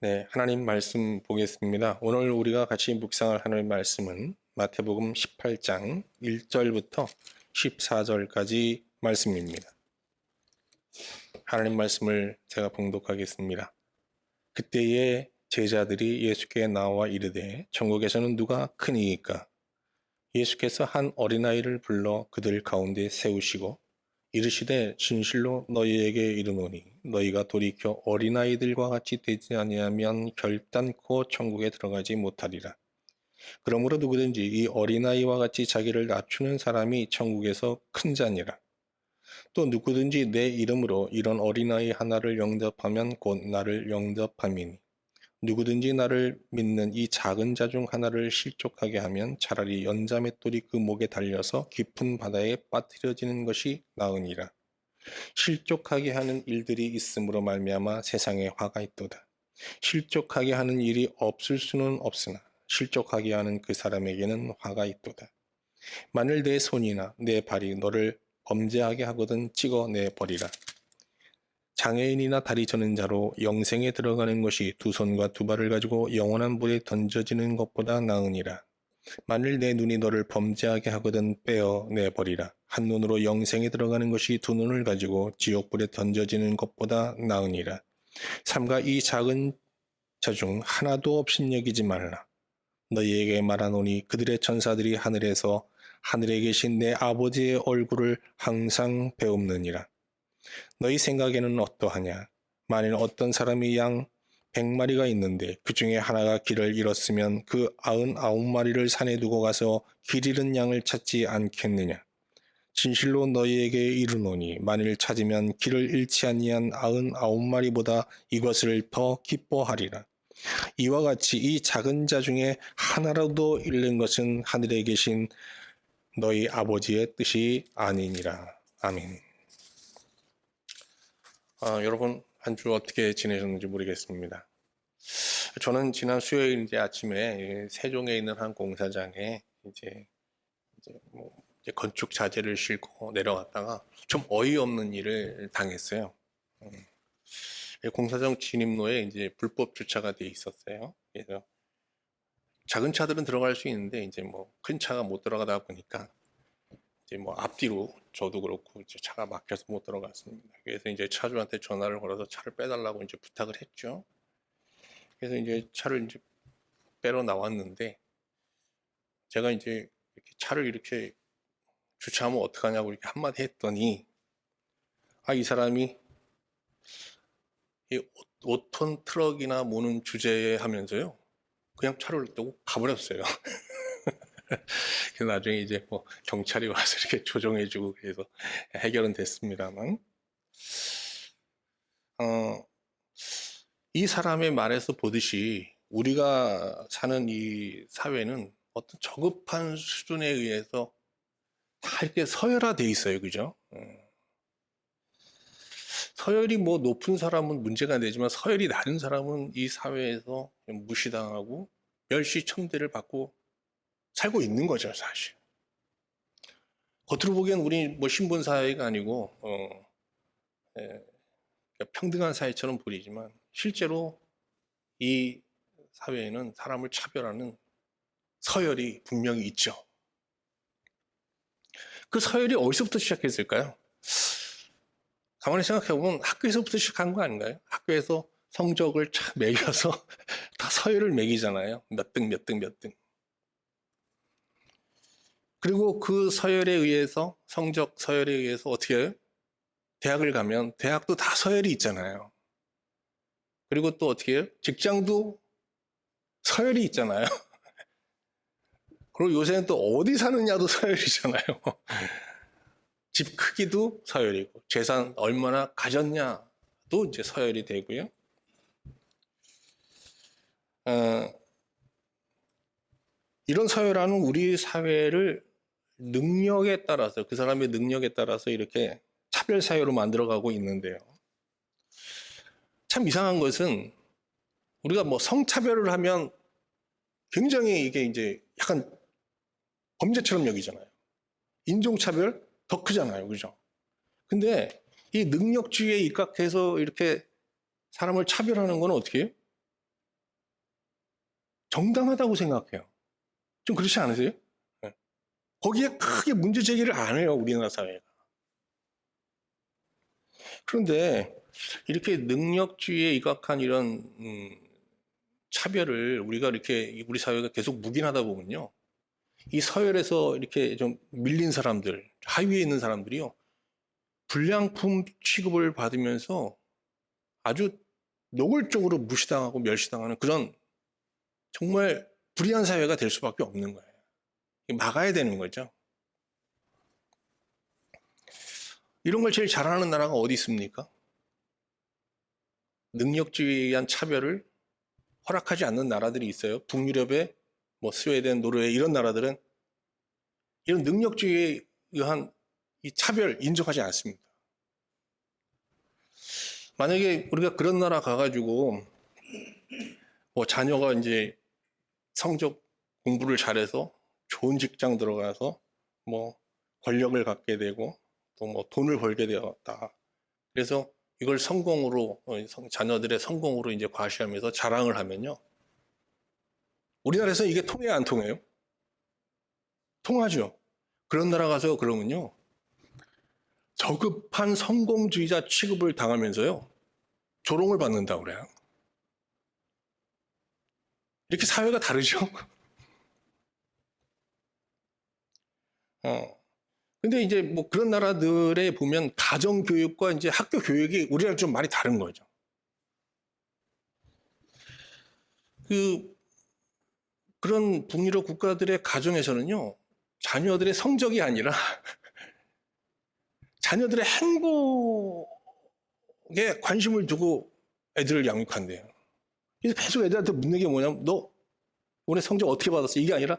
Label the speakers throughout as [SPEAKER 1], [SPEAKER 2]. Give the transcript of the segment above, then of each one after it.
[SPEAKER 1] 네, 하나님 말씀 보겠습니다. 오늘 우리가 같이 묵상할 하나님 말씀은 마태복음 18장 1절부터 14절까지 말씀입니다. 하나님 말씀을 제가 봉독하겠습니다. 그때에 제자들이 예수께 나와 이르되 천국에서는 누가 크니이까? 예수께서 한 어린아이를 불러 그들 가운데 세우시고 이르시되 진실로 너희에게 이르노니 너희가 돌이켜 어린아이들과 같이 되지 아니하면 결단코 천국에 들어가지 못하리라. 그러므로 누구든지 이 어린아이와 같이 자기를 낮추는 사람이 천국에서 큰 자니라. 또 누구든지 내 이름으로 이런 어린아이 하나를 영접하면 곧 나를 영접함이니 누구든지 나를 믿는 이 작은 자 중 하나를 실족하게 하면 차라리 연자맷돌이 그 목에 달려서 깊은 바다에 빠뜨려지는 것이 나으니라. 실족하게 하는 일들이 있음으로 말미암아 세상에 화가 있도다. 실족하게 하는 일이 없을 수는 없으나 실족하게 하는 그 사람에게는 화가 있도다. 만일 내 손이나 내 발이 너를 범죄하게 하거든 찍어내 버리라. 장애인이나 다리 저는 자로 영생에 들어가는 것이 두 손과 두 발을 가지고 영원한 불에 던져지는 것보다 나으니라. 만일 내 눈이 너를 범죄하게 하거든 빼어내 버리라. 한 눈으로 영생에 들어가는 것이 두 눈을 가지고 지옥불에 던져지는 것보다 나으니라. 삼가 이 작은 자 중 하나도 없인 여기지 말라. 너희에게 말하노니 그들의 천사들이 하늘에서 하늘에 계신 내 아버지의 얼굴을 항상 배웁느니라. 너희 생각에는 어떠하냐? 만일 어떤 사람이 양 100마리가 있는데 그 중에 하나가 길을 잃었으면 그 99마리를 산에 두고 가서 길 잃은 양을 찾지 않겠느냐? 진실로 너희에게 이르노니 만일 찾으면 길을 잃지 아니한 99마리보다 이것을 더 기뻐하리라. 이와 같이 이 작은 자 중에 하나라도 잃는 것은 하늘에 계신 너희 아버지의 뜻이 아니니라. 아멘. 여러분 한 주 어떻게 지내셨는지 모르겠습니다. 저는 지난 수요일 아침에 세종에 있는 한 공사장에 이제 건축 자재를 싣고 내려갔다가 좀 어이없는 일을 당했어요. 공사장 진입로에 이제 불법 주차가 돼 있었어요. 그래서 작은 차들은 들어갈 수 있는데 이제 큰 차가 못 들어가다 보니까 이제 앞뒤로 저도 그렇고 이제 차가 막혀서 못 들어갔습니다. 그래서 이제 차주한테 전화를 걸어서 차를 빼달라고 이제 부탁을 했죠. 그래서 이제 차를 이제 빼러 나왔는데 제가 이제 이렇게 차를 이렇게 주차하면 어떡하냐고 이렇게 한마디 했더니 이 사람이 이 5톤 트럭이나 모는 주제에 하면서요 그냥 차를 두고 가버렸어요. 그래서 나중에 이제 경찰이 와서 이렇게 조정해주고 그래서 해결은 됐습니다만 이 사람의 말에서 보듯이 우리가 사는 이 사회는 어떤 저급한 수준에 의해서 다 이렇게 서열화돼 있어요. 그죠? 서열이 높은 사람은 문제가 안 되지만 서열이 낮은 사람은 이 사회에서 무시당하고 멸시청대를 받고 살고 있는 거죠, 사실. 겉으로 보기엔 우리 신분 사회가 아니고 평등한 사회처럼 보이지만 실제로 이 사회에는 사람을 차별하는 서열이 분명히 있죠. 그 서열이 어디서부터 시작했을까요? 가만히 생각해보면 학교에서부터 시작한 거 아닌가요? 학교에서 성적을 매겨서 다 서열을 매기잖아요. 몇 등, 몇 등, 몇 등. 그리고 그 서열에 의해서, 성적 서열에 의해서 어떻게 해요? 대학을 가면 대학도 다 서열이 있잖아요. 그리고 또 어떻게 해요? 직장도 서열이 있잖아요. 그리고 요새는 또 어디 사느냐도 서열이잖아요. 집 크기도 서열이고 재산 얼마나 가졌냐도 이제 서열이 되고요. 이런 서열화는 우리 사회를 능력에 따라서 그 사람의 능력에 따라서 이렇게 차별 사회로 만들어가고 있는데요. 참 이상한 것은 우리가 성차별을 하면 굉장히 이게 이제 약간 범죄처럼 여기잖아요. 인종차별 더 크잖아요. 그죠? 근데 이 능력주의에 입각해서 이렇게 사람을 차별하는 건 어떻게 해요? 정당하다고 생각해요. 좀 그렇지 않으세요? 네. 거기에 크게 문제 제기를 안 해요, 우리나라 사회가. 그런데 이렇게 능력주의에 입각한 이런 차별을 우리가 이렇게 우리 사회가 계속 묵인하다 보면요, 이 서열에서 이렇게 좀 밀린 사람들, 하위에 있는 사람들이요, 불량품 취급을 받으면서 아주 노골적으로 무시당하고 멸시당하는 그런 정말 불의한 사회가 될 수밖에 없는 거예요. 막아야 되는 거죠. 이런 걸 제일 잘하는 나라가 어디 있습니까? 능력주의에 의한 차별을 허락하지 않는 나라들이 있어요. 북유럽의 뭐 스웨덴, 노르웨이 이런 나라들은 이런 능력주의에 의한 이 차별 인정하지 않습니다. 만약에 우리가 그런 나라 가가지고 뭐 자녀가 이제 성적 공부를 잘해서 좋은 직장 들어가서 뭐 권력을 갖게 되고 또 뭐 돈을 벌게 되었다. 그래서 이걸 성공으로 자녀들의 성공으로 이제 과시하면서 자랑을 하면요, 우리나라에서 이게 통해야 안 통해요? 통하죠. 그런 나라 가서 그러면요, 저급한 성공주의자 취급을 당하면서요, 조롱을 받는다고 그래요. 이렇게 사회가 다르죠. 근데 이제 뭐 그런 나라들에 보면 가정 교육과 이제 학교 교육이 우리랑 좀 많이 다른 거죠. 그런 북유럽 국가들의 가정에서는요, 자녀들의 성적이 아니라 자녀들의 행복에 관심을 두고 애들을 양육한대요. 그래서 계속 애들한테 묻는 게 뭐냐면, 너 올해 성적 어떻게 받았어? 이게 아니라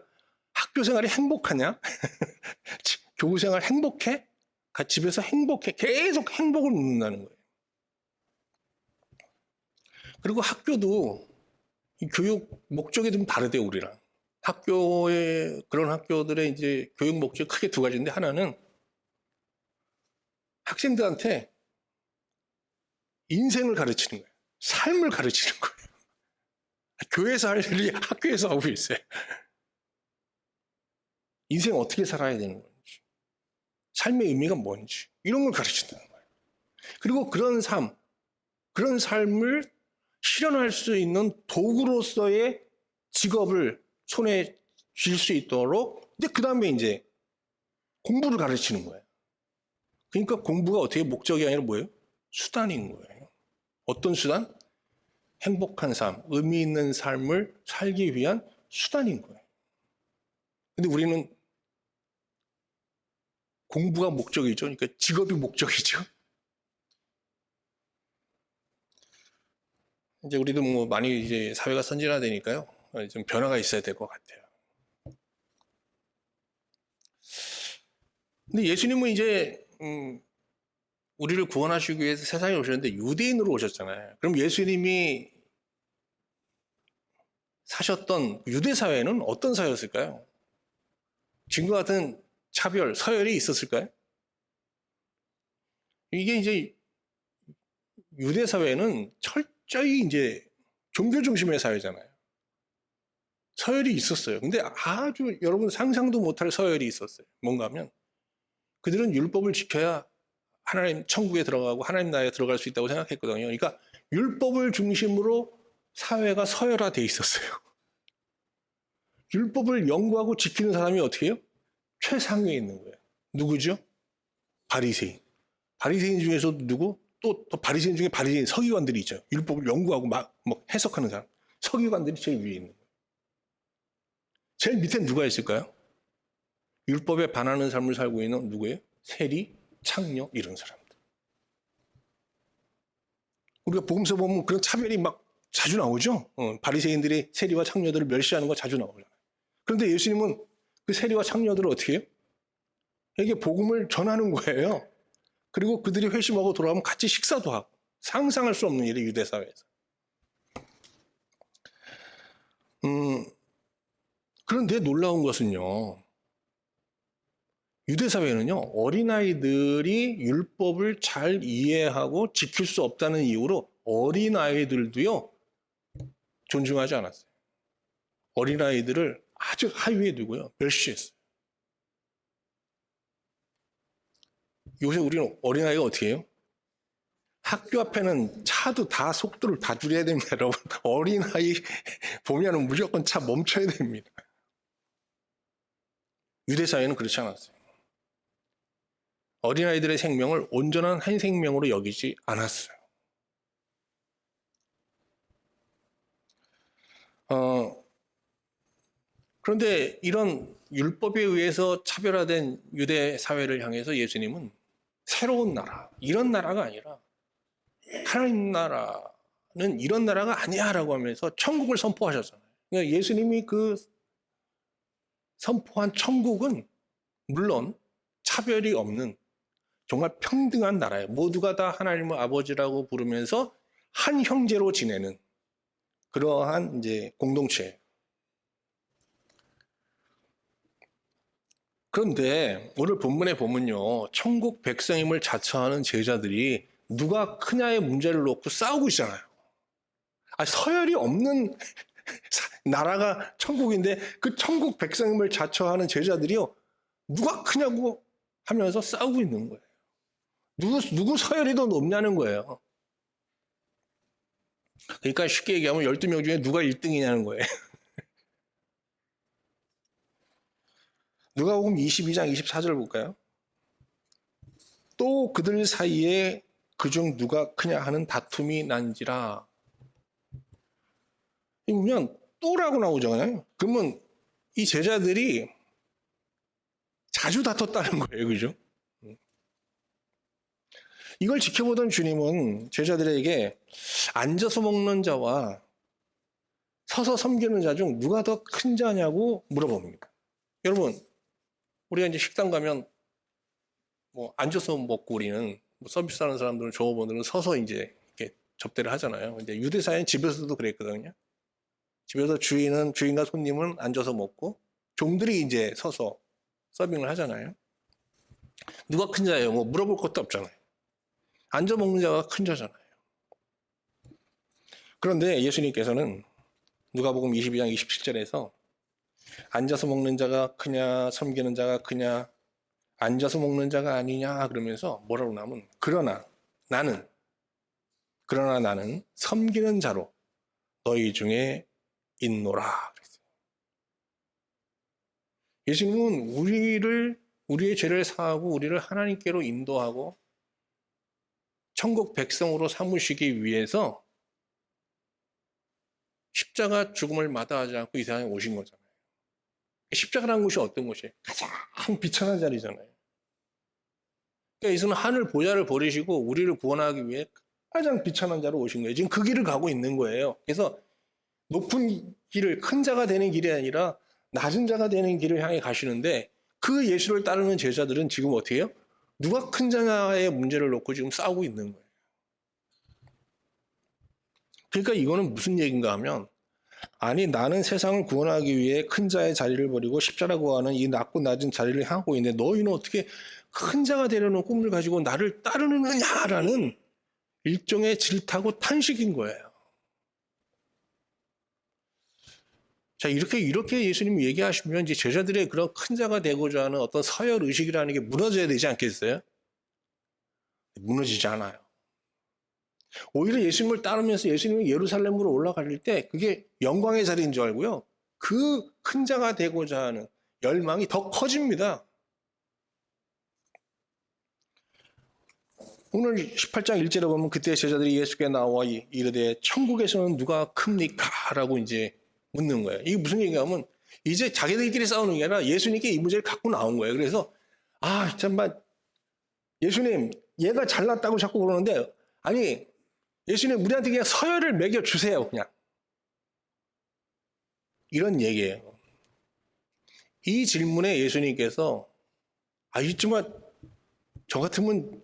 [SPEAKER 1] 학교 생활이 행복하냐? 교우 생활 행복해? 집에서 행복해? 계속 행복을 묻는다는 거예요. 그리고 학교도 이 교육 목적이 좀 다르대요, 우리랑. 그런 학교들의 이제 교육 목적이 크게 두 가지인데, 하나는 학생들한테 인생을 가르치는 거예요. 삶을 가르치는 거예요. 교회에서 할 일이 학교에서 하고 있어요. 인생 어떻게 살아야 되는 건지, 삶의 의미가 뭔지, 이런 걸 가르친다는 거예요. 그리고 그런 삶을 실현할 수 있는 도구로서의 직업을 손에 쥘 수 있도록, 근데 그 다음에 이제 공부를 가르치는 거예요. 그러니까 공부가 어떻게 목적이 아니라 뭐예요? 수단인 거예요. 어떤 수단? 행복한 삶, 의미 있는 삶을 살기 위한 수단인 거예요. 근데 우리는 공부가 목적이죠. 그러니까 직업이 목적이죠. 이제 우리도 뭐 많이 이제 사회가 선진화되니까요, 좀 변화가 있어야 될 것 같아요. 근데 예수님은 이제 우리를 구원하시기 위해서 세상에 오셨는데 유대인으로 오셨잖아요. 그럼 예수님이 사셨던 유대 사회는 어떤 사회였을까요? 지금과 같은 차별, 서열이 있었을까요? 이게 이제 유대 사회는 철저히 이제 종교 중심의 사회잖아요. 서열이 있었어요. 근데 아주 여러분 상상도 못할 서열이 있었어요. 뭔가 하면 그들은 율법을 지켜야 하나님 천국에 들어가고 하나님 나라에 들어갈 수 있다고 생각했거든요. 그러니까 율법을 중심으로 사회가 서열화돼 있었어요. 율법을 연구하고 지키는 사람이 어떻게 해요? 최상위에 있는 거예요. 누구죠? 바리새인. 바리새인 중에서 누구? 또 바리새인 중에 바리새인 서기관들이 있죠. 율법을 연구하고 막 해석하는 사람. 서기관들이 제일 위에 있는 거예요. 제일 밑에 누가 있을까요? 율법에 반하는 삶을 살고 있는 누구예요? 세리, 창녀 이런 사람들. 우리가 복음서 보면 그런 차별이 막 자주 나오죠. 바리새인들이 세리와 창녀들을 멸시하는 거 자주 나오잖아요. 그런데 예수님은 그 세리와 창녀들을 어떻게 해요? 이게 복음을 전하는 거예요. 그리고 그들이 회심하고 돌아오면 같이 식사도 하고. 상상할 수 없는 일이 유대 사회에서. 그런데 놀라운 것은요, 유대 사회는요, 어린아이들이 율법을 잘 이해하고 지킬 수 없다는 이유로 어린아이들도요, 존중하지 않았어요. 어린아이들을 아주 하위에 두고요. 멸시했어요. 요새 우리는 어린아이가 어떻게 해요? 학교 앞에는 차도 다 속도를 다 줄여야 됩니다, 여러분. 어린아이 보면은 무조건 차 멈춰야 됩니다. 유대 사회는 그렇지 않았어요. 어린아이들의 생명을 온전한 한 생명으로 여기지 않았어요. 그런데 이런 율법에 의해서 차별화된 유대 사회를 향해서 예수님은 새로운 나라, 이런 나라가 아니라 하나님 나라는 이런 나라가 아니야 라고 하면서 천국을 선포하셨잖아요. 그러니까 예수님이 그 선포한 천국은 물론 차별이 없는 정말 평등한 나라예요. 모두가 다 하나님을 아버지라고 부르면서 한 형제로 지내는 그러한 이제 공동체예요. 그런데 오늘 본문에 보면요, 천국 백성임을 자처하는 제자들이 누가 크냐의 문제를 놓고 싸우고 있잖아요. 서열이 없는 나라가 천국인데 그 천국 백성임을 자처하는 제자들이요, 누가 크냐고 하면서 싸우고 있는 거예요. 누구 서열이 더 높냐는 거예요. 그러니까 쉽게 얘기하면 12명 중에 누가 1등이냐는 거예요. 누가복음 22장 24절 볼까요? 또 그들 사이에 그중 누가 크냐 하는 다툼이 난지라. 이 보면 또라고 나오잖아요. 그러면 이 제자들이 자주 다퉜다는 거예요. 그죠? 이걸 지켜보던 주님은 제자들에게 앉아서 먹는 자와 서서 섬기는 자 중 누가 더 큰 자냐고 물어봅니다. 여러분, 우리가 이제 식당 가면 뭐 앉아서 먹고 우리는 뭐 서비스하는 사람들은 종업원들은 서서 이제 이렇게 접대를 하잖아요. 근데 유대 사회는 집에서도 그랬거든요. 집에서 주인과 손님은 앉아서 먹고 종들이 이제 서서 서빙을 하잖아요. 누가 큰 자예요? 뭐 물어볼 것도 없잖아요. 앉아 먹는 자가 큰 자잖아요. 그런데 예수님께서는 누가복음 22장 27절에서 앉아서 먹는 자가 크냐, 섬기는 자가 크냐, 앉아서 먹는 자가 아니냐 그러면서 뭐라고 나면 그러나 나는 섬기는 자로 너희 중에 있노라 그랬어요. 예수님은 우리의 죄를 사하고 우리를 하나님께로 인도하고 천국 백성으로 삼으시기 위해서 십자가 죽음을 마다하지 않고 이 세상에 오신 거잖아요. 십자가라는 곳이 어떤 곳이에요? 가장 비천한 자리잖아요. 그러니까 예수는 하늘 보좌를 버리시고 우리를 구원하기 위해 가장 비천한 자로 오신 거예요. 지금 그 길을 가고 있는 거예요. 그래서 높은 길을, 큰 자가 되는 길이 아니라 낮은 자가 되는 길을 향해 가시는데 그 예수를 따르는 제자들은 지금 어떻게 해요? 누가 큰 자냐의 문제를 놓고 지금 싸우고 있는 거예요. 그러니까 이거는 무슨 얘기인가 하면, 아니 나는 세상을 구원하기 위해 큰 자의 자리를 버리고 십자라고 하는 이 낮고 낮은 자리를 향하고 있는데 너희는 어떻게 큰 자가 되려는 꿈을 가지고 나를 따르느냐라는 일종의 질타고 탄식인 거예요. 자, 이렇게 예수님이 얘기하시면 이제 제자들의 그런 큰 자가 되고자 하는 어떤 서열 의식이라는 게 무너져야 되지 않겠어요? 무너지지 않아요. 오히려 예수님을 따르면서 예수님이 예루살렘으로 올라갈 때 그게 영광의 자리인 줄 알고요. 그 큰 자가 되고자 하는 열망이 더 커집니다. 오늘 18장 1절에 보면 그때 제자들이 예수께 나와 이르되 천국에서는 누가 큽니까? 라고 이제 묻는 거예요. 이게 무슨 얘기냐면 이제 자기들끼리 싸우는 게 아니라 예수님께 이 문제를 갖고 나온 거예요. 그래서 정말 예수님 얘가 잘났다고 자꾸 그러는데 아니 예수님 우리한테 그냥 서열을 매겨주세요. 그냥 이런 얘기예요. 이 질문에 예수님께서 정말 저 같으면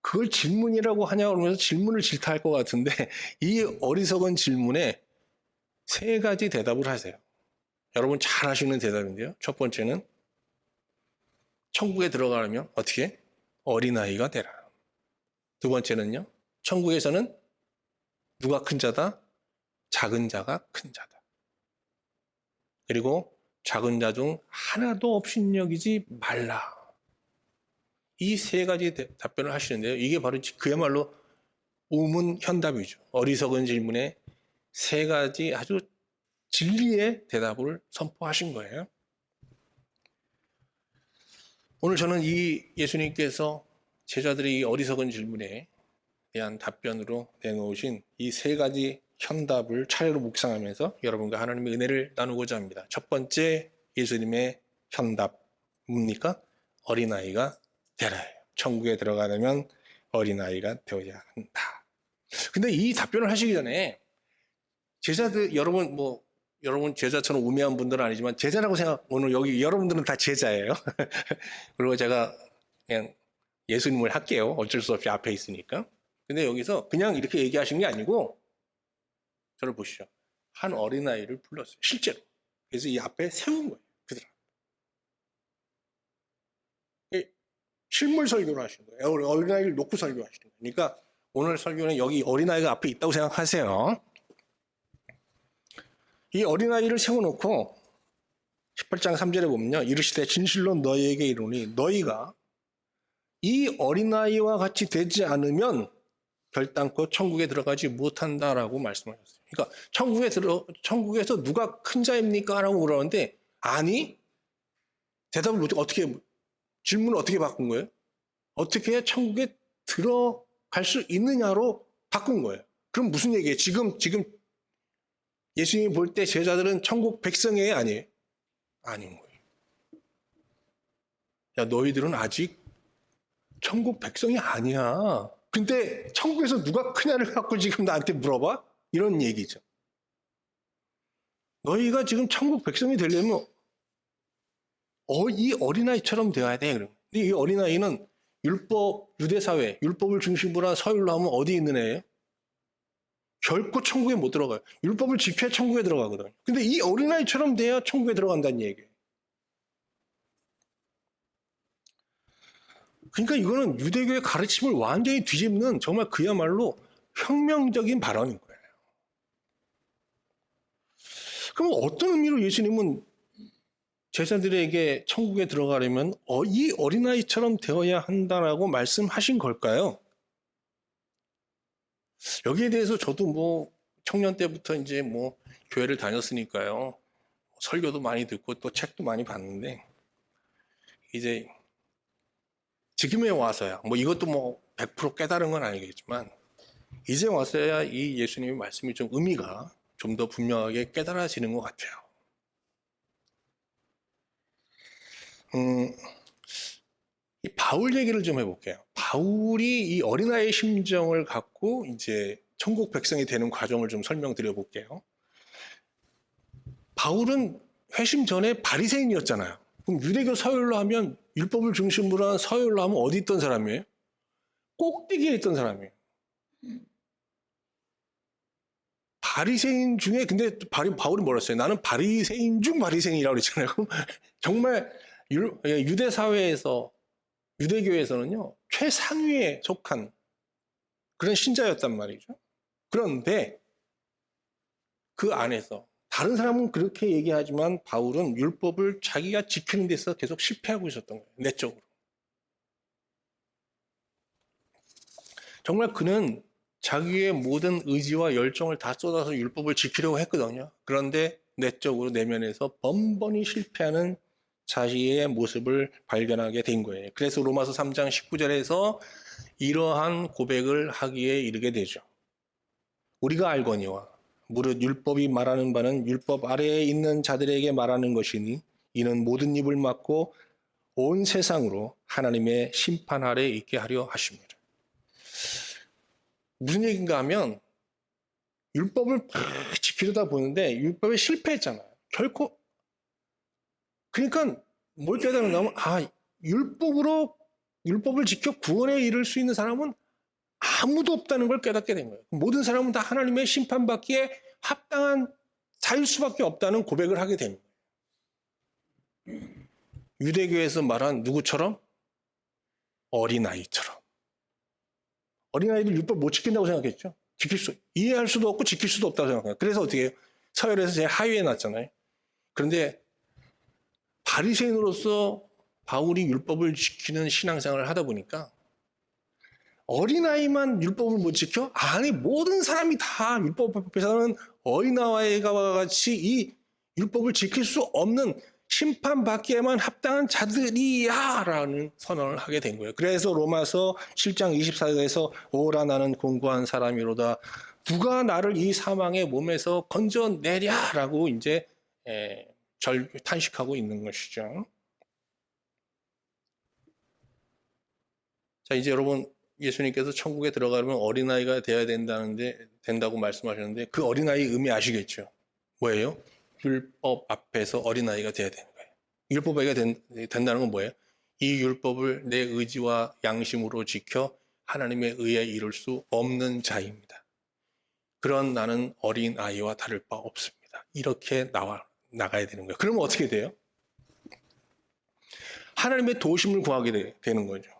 [SPEAKER 1] 그걸 질문이라고 하냐 그러면서 질문을 질타할 것 같은데 이 어리석은 질문에 세 가지 대답을 하세요. 여러분 잘 아시는 대답인데요. 첫 번째는 천국에 들어가려면 어떻게? 어린아이가 되라. 두 번째는요. 천국에서는 누가 큰 자다? 작은 자가 큰 자다. 그리고 작은 자 중 하나도 없인 여기지 말라. 이 세 가지 답변을 하시는데요. 이게 바로 그야말로 우문현답이죠. 어리석은 질문에 세 가지 아주 진리의 대답을 선포하신 거예요. 오늘 저는 이 예수님께서 제자들의 이 어리석은 질문에 대한 답변으로 내놓으신 이 세 가지 현답을 차례로 묵상하면서 여러분과 하나님의 은혜를 나누고자 합니다. 첫 번째 예수님의 현답 뭡니까? 어린아이가 되라예요. 천국에 들어가려면 어린아이가 되어야 한다. 근데 이 답변을 하시기 전에 제자들, 여러분 제자처럼 우매한 분들은 아니지만 제자라고 오늘 여기 여러분들은 다 제자예요. 그리고 제가 그냥 예수님을 할게요. 어쩔 수 없이 앞에 있으니까. 근데 여기서 그냥 이렇게 얘기하신 게 아니고 저를 보시죠. 한 어린아이를 불렀어요. 실제로. 그래서 이 앞에 세운 거예요. 그들. 실물 설교를 하시는 거예요. 어린아이를 놓고 설교하시는 거예요. 그러니까 오늘 설교는 여기 어린아이가 앞에 있다고 생각하세요. 이 어린아이를 세워놓고 18장 3절에 보면요. 이르시되 진실로 너희에게 이르노니 너희가 이 어린아이와 같이 되지 않으면 결단코 천국에 들어가지 못한다라고 말씀하셨어요. 그러니까 천국에서 누가 큰 자입니까? 라고 물었는데 아니 대답을 질문을 어떻게 바꾼 거예요? 어떻게 천국에 들어갈 수 있느냐로 바꾼 거예요. 그럼 무슨 얘기예요? 지금 예수님이 볼 때 제자들은 천국 백성이에요? 아니에요? 아닌 거예요. 야, 너희들은 아직 천국 백성이 아니야. 근데 천국에서 누가 크냐를 갖고 지금 나한테 물어봐? 이런 얘기죠. 너희가 지금 천국 백성이 되려면 이 어린아이처럼 되어야 돼. 근데 이 어린아이는 유대사회, 율법을 중심으로 한 서율로 하면 어디 있는 애예요? 결코 천국에 못 들어가요. 율법을 지켜야 천국에 들어가거든요. 근데 이 어린아이처럼 돼야 천국에 들어간다는 얘기예요. 그러니까 이거는 유대교의 가르침을 완전히 뒤집는 정말 그야말로 혁명적인 발언인 거예요. 그럼 어떤 의미로 예수님은 제자들에게 천국에 들어가려면 이 어린아이처럼 되어야 한다라고 말씀하신 걸까요? 여기에 대해서 저도 청년 때부터 이제 교회를 다녔으니까요. 설교도 많이 듣고 또 책도 많이 봤는데 이제 지금에 와서야 이것도 100% 깨달은 건 아니겠지만 이제 와서야 이 예수님의 말씀이 좀 의미가 좀 더 분명하게 깨달아지는 것 같아요. 이 바울 얘기를 좀 해볼게요. 바울이 이 어린아이의 심정을 갖고 이제 천국 백성이 되는 과정을 좀 설명드려 볼게요. 바울은 회심 전에 바리새인이었잖아요. 그럼 유대교 서열로 하면 율법을 중심으로 한 서열로 하면 어디 있던 사람이에요? 꼭대기에 있던 사람이에요. 바리새인 중에 근데 바울이 뭐라 했어요? 나는 바리새인 중 바리새인이라고 그랬잖아요. 정말 유대 사회에서 유대교에서는요 최상위에 속한 그런 신자였단 말이죠. 그런데 그 안에서 다른 사람은 그렇게 얘기하지만 바울은 율법을 자기가 지키는 데서 계속 실패하고 있었던 거예요. 내적으로. 정말 그는 자기의 모든 의지와 열정을 다 쏟아서 율법을 지키려고 했거든요. 그런데 내적으로 내면에서 번번이 실패하는 자기의 모습을 발견하게 된 거예요. 그래서 로마서 3장 19절에서 이러한 고백을 하기에 이르게 되죠. 우리가 알거니와 무릇 율법이 말하는 바는 율법 아래에 있는 자들에게 말하는 것이니 이는 모든 입을 막고 온 세상으로 하나님의 심판 아래에 있게 하려 하십니다. 무슨 얘기인가 하면 율법을 막 지키려다 보는데 율법에 실패했잖아요. 결코. 그러니까 뭘 깨달았냐면 율법을 지켜 구원에 이를 수 있는 사람은 아무도 없다는 걸 깨닫게 된 거예요. 모든 사람은 다 하나님의 심판받기에 합당한 자일 수밖에 없다는 고백을 하게 된 거예요. 유대교에서 말한 누구처럼? 어린아이처럼. 어린아이들 율법 못 지킨다고 생각했죠. 이해할 수도 없고 지킬 수도 없다고 생각해요. 그래서 어떻게 해요? 서열에서 제일 하위에 놨잖아요. 그런데 바리새인으로서 바울이 율법을 지키는 신앙생활을 하다 보니까 어린아이만 율법을 못 지켜? 아니, 모든 사람이 다 율법 앞에서는 어린아이와 같이 이 율법을 지킬 수 없는 심판받기에만 합당한 자들이야 라는 선언을 하게 된 거예요. 그래서 로마서 7장 24절에서 오라 나는 공고한 사람이로다. 누가 나를 이 사망의 몸에서 건져내랴 라고 이제 탄식하고 있는 것이죠. 자, 이제 여러분, 예수님께서 천국에 들어가려면 어린아이가 돼야 된다고 말씀하셨는데 그 어린아이 의미 아시겠죠? 뭐예요? 율법 앞에서 어린아이가 돼야 되는 거예요. 율법 아이가 된다는 건 뭐예요? 이 율법을 내 의지와 양심으로 지켜 하나님의 의에 이룰 수 없는 자입니다. 그런 나는 어린아이와 다를 바 없습니다. 이렇게 나가야 되는 거예요. 그러면 어떻게 돼요? 하나님의 도우심을 구하게 되는 거죠.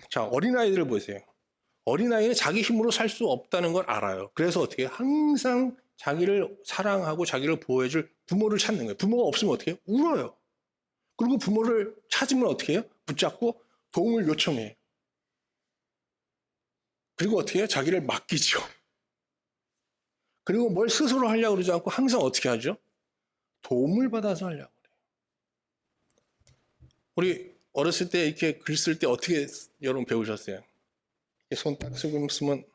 [SPEAKER 1] 자, 어린아이들을 보세요. 어린아이는 자기 힘으로 살 수 없다는 걸 알아요. 그래서 어떻게 해요? 항상 자기를 사랑하고 자기를 보호해줄 부모를 찾는 거예요. 부모가 없으면 어떻게 해요? 울어요. 그리고 부모를 찾으면 어떻게 해요? 붙잡고 도움을 요청해요. 그리고 어떻게 해요? 자기를 맡기죠. 그리고 뭘 스스로 하려고 그러지 않고 항상 어떻게 하죠? 도움을 받아서 하려고 그래요. 우리 어렸을 때 이렇게 글 쓸 때 어떻게 여러분 배우셨어요? 손 딱 쓰고 있으면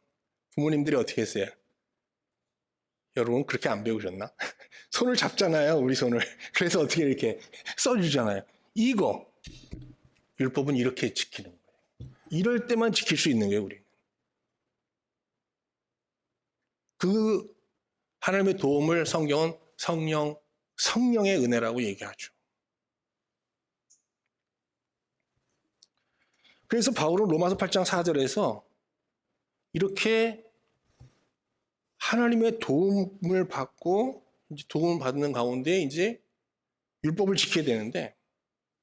[SPEAKER 1] 부모님들이 어떻게 했어요? 여러분 그렇게 안 배우셨나? 손을 잡잖아요, 우리 손을. 그래서 어떻게 이렇게 써주잖아요. 이거 율법은 이렇게 지키는 거예요. 이럴 때만 지킬 수 있는 거예요, 우리는. 그 하나님의 도움을 성경은 성령의 은혜라고 얘기하죠. 그래서 바울은 로마서 8장 4절에서 이렇게 하나님의 도움을 받고 도움을 받는 가운데 이제 율법을 지켜야 되는데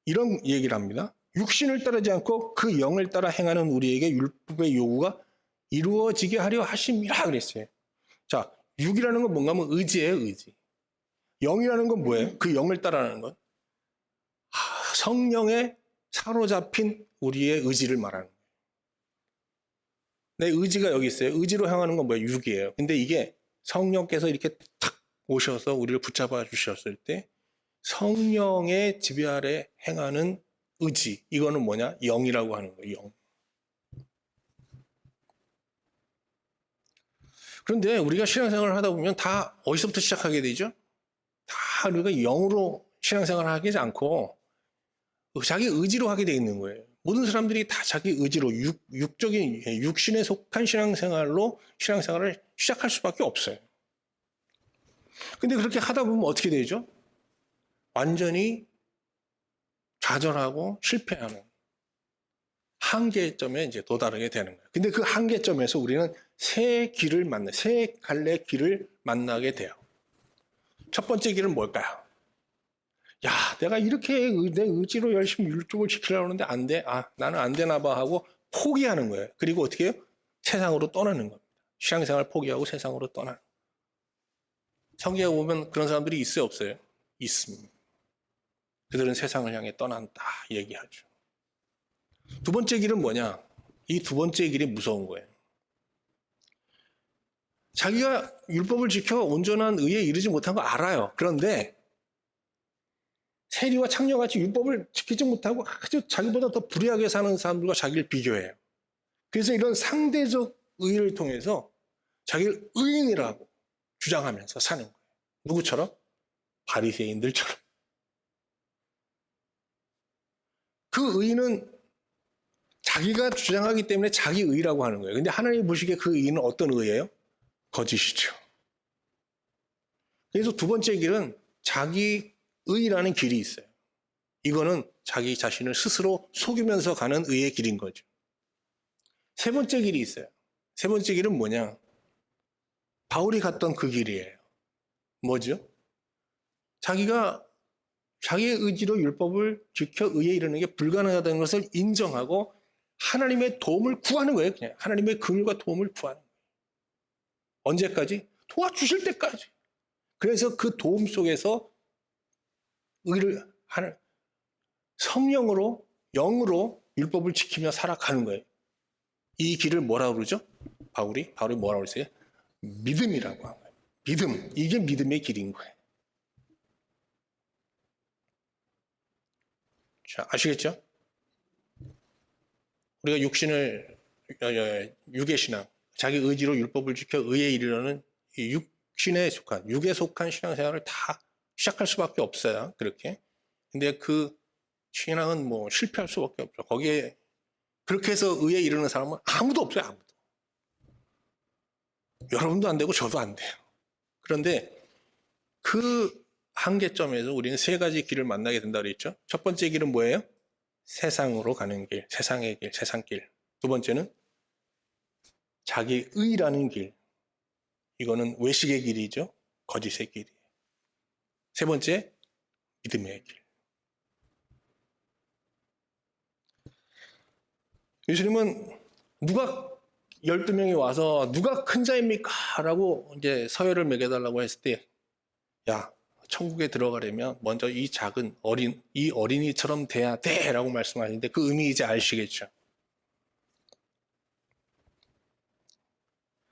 [SPEAKER 1] 이런 얘기를 합니다. 육신을 따르지 않고 그 영을 따라 행하는 우리에게 율법의 요구가 이루어지게 하려 하심이라 그랬어요. 자, 육이라는 건 뭔가 하면 의지예요, 의지. 영이라는 건 뭐예요? 그 영을 따라하는 건 성령에 사로잡힌 우리의 의지를 말하는 거예요. 내 의지가 여기 있어요. 의지로 향하는 건 뭐예요? 육이에요. 근데 이게 성령께서 이렇게 탁 오셔서 우리를 붙잡아 주셨을 때 성령의 지배 아래 행하는 의지, 이거는 뭐냐? 영이라고 하는 거예요. 영. 그런데 우리가 신앙생활을 하다 보면 다 어디서부터 시작하게 되죠? 다 우리가 영으로 신앙생활을 하지 않고 자기 의지로 하게 돼 있는 거예요. 모든 사람들이 다 자기 의지로 육적인 육신에 속한 신앙생활로 신앙생활을 시작할 수밖에 없어요. 근데 그렇게 하다 보면 어떻게 되죠? 완전히 좌절하고 실패하는 한계점에 이제 도달하게 되는 거예요. 근데 그 한계점에서 우리는 새 갈래 길을 만나게 돼요. 첫 번째 길은 뭘까요? 야, 내가 이렇게 내 의지로 열심히 율법을 지키려고 하는데 안 돼. 나는 안 되나 봐 하고 포기하는 거예요. 그리고 어떻게 해요? 세상으로 떠나는 겁니다. 신앙생활 포기하고 세상으로 떠나는 거예요. 성경에 보면 그런 사람들이 있어요, 없어요? 있습니다. 그들은 세상을 향해 떠난다 얘기하죠. 두 번째 길은 뭐냐? 이 두 번째 길이 무서운 거예요. 자기가 율법을 지켜 온전한 의에 이르지 못한 거 알아요. 그런데 세리와 창녀같이 율법을 지키지 못하고 아주 자기보다 더 불의하게 사는 사람들과 자기를 비교해요. 그래서 이런 상대적 의를 통해서 자기를 의인이라고 주장하면서 사는 거예요. 누구처럼? 바리새인들처럼. 그 의인은 자기가 주장하기 때문에 자기 의라고 하는 거예요. 근데 하나님 보시기에 그 의는 어떤 의예요? 거짓이죠. 그래서 두 번째 길은 자기 의라는 길이 있어요. 이거는 자기 자신을 스스로 속이면서 가는 의의 길인 거죠. 세 번째 길이 있어요. 세 번째 길은 뭐냐? 바울이 갔던 그 길이에요. 뭐죠? 자기가 자기의 의지로 율법을 지켜 의에 이르는 게 불가능하다는 것을 인정하고 하나님의 도움을 구하는 거예요. 그냥 하나님의 긍휼과 도움을 구하는 거예요. 언제까지? 도와주실 때까지. 그래서 그 도움 속에서 의를 하는 성령으로 영으로 율법을 지키며 살아가는 거예요. 이 길을 뭐라고 그러죠? 바울이 뭐라고 그랬어요? 믿음이라고 한 거예요. 믿음. 이게 믿음의 길인 거예요. 자, 아시겠죠? 우리가 육의 신앙, 자기 의지로 율법을 지켜 의에 이르려는 이 육에 속한 신앙생활을 다 시작할 수밖에 없어요. 그렇게. 근데 그 신앙은 뭐 실패할 수밖에 없죠. 거기에 그렇게 해서 의에 이르는 사람은 아무도 없어요. 아무도. 여러분도 안 되고 저도 안 돼요. 그런데 그 한계점에서 우리는 세 가지 길을 만나게 된다고 그랬죠. 첫 번째 길은 뭐예요? 세상으로 가는 길, 세상의 길, 세상길. 두 번째는 자기 의라는 길. 이거는 외식의 길이죠. 거짓의 길이에요. 세 번째, 믿음의 길. 예수님은 누가 12명이 와서 누가 큰 자입니까? 라고 이제 서열을 매겨달라고 했을 때, 야, 천국에 들어가려면 먼저 이 작은 이 어린이처럼 돼야 돼! 라고 말씀하시는데 그 의미 이제 아시겠죠?